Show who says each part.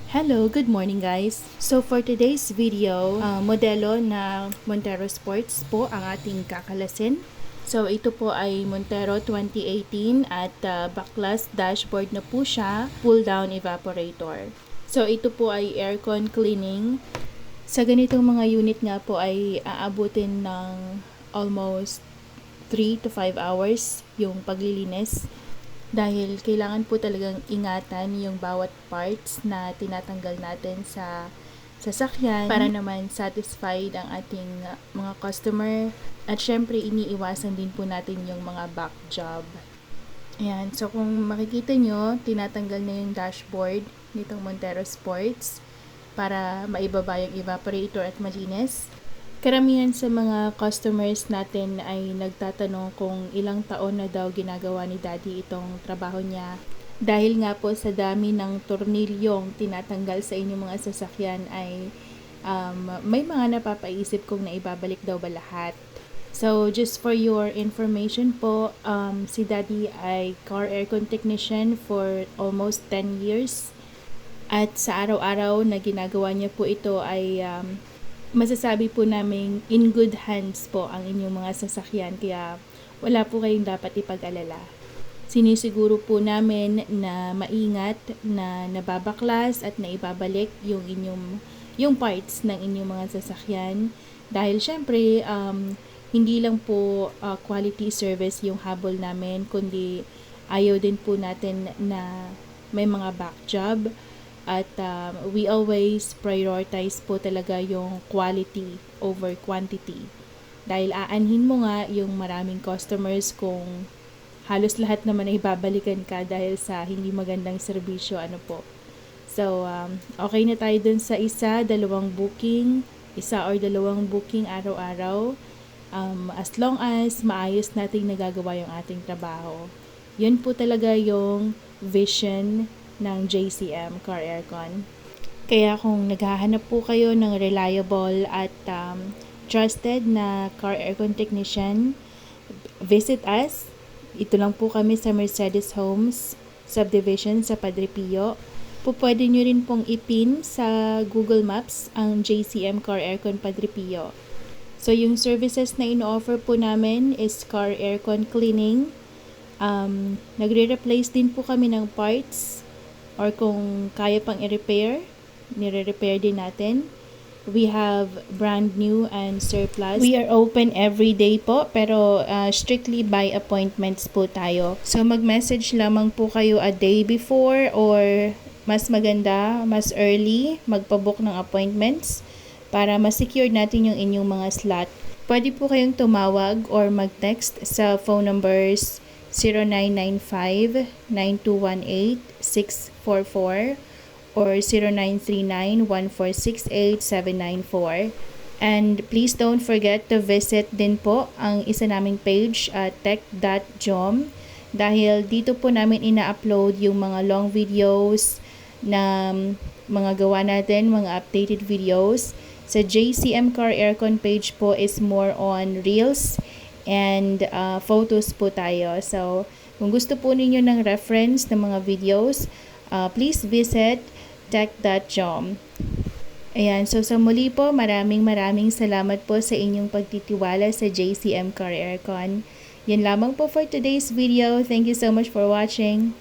Speaker 1: Hello, good morning guys. So for today's video, modelo na Montero Sports po ang ating kakalasin. So ito po ay Montero 2018 at backless dashboard na po siya, pull down evaporator. So ito po ay aircon cleaning. Sa ganitong mga unit nga po ay aabutin ng almost 3 to 5 hours yung paglilinis. Dahil kailangan po talagang ingatan yung bawat parts na tinatanggal natin sa sasakyan para naman satisfied ang ating mga customer. At syempre iniiwasan din po natin yung mga back job. Ayan, so kung makikita nyo, tinatanggal na yung dashboard nitong Montero Sports para maibaba yung evaporator at malinis. Karamihan sa mga customers natin ay nagtatanong kung ilang taon na daw ginagawa ni Daddy itong trabaho niya. Dahil nga po sa dami ng tornilyong tinatanggal sa inyong mga sasakyan ay may mga napapaisip kung naibabalik daw ba lahat. So just for your information po, si Daddy ay car aircon technician for almost 10 years. At sa araw-araw na ginagawa niya po ito ay masasabi po namin in good hands po ang inyong mga sasakyan, kaya wala po kayong dapat ipag-alala. Sinisiguro po namin na maingat na nababaklas at naibabalik yung parts ng inyong mga sasakyan, dahil syempre hindi lang po quality service yung habol namin, kundi ayaw din po natin na may mga back job. At we always prioritize po talaga yung quality over quantity. Dahil aanhin mo nga yung maraming customers kung halos lahat naman ay babalikan ka dahil sa hindi magandang serbisyo, ano po. So, okay na tayo dun sa isa or dalawang booking araw-araw. As long as maayos nating nagagawa yung ating trabaho. Yun po talaga yung vision ng JCM Car Aircon. Kaya kung naghahanap po kayo ng reliable at trusted na car aircon technician, visit us. Ito lang po kami sa Mercedes Homes Subdivision sa Padre Pio. Pwede nyo rin pong ipin sa Google Maps ang JCM Car Aircon Padre Pio. So yung services na ino-offer po namin is car aircon cleaning. Nagre-replace din po kami ng parts, or kung kaya pang i-repair, nire-repair din natin. We have brand new and surplus. We are open every day po, pero strictly by appointments po tayo. So mag-message lamang po kayo a day before, or mas maganda, mas early, magpabook ng appointments para ma-secure natin yung inyong mga slot. Pwede po kayong tumawag or mag-text sa phone numbers 0995-9218-644 or 0939-1468794. And please don't forget to visit din po ang isa naming page, tech.jom, dahil dito po namin ina-upload yung mga long videos na mga gawa natin, mga updated videos. Sa JCM Car Aircon page po is more on reels and photos po tayo. So, kung gusto po ninyo ng reference ng mga videos, please visit tech.jom. Ayan, so sa muli po, maraming salamat po sa inyong pagtitiwala sa JCM Car Aircon. Yan lamang po for today's video. Thank you so much for watching.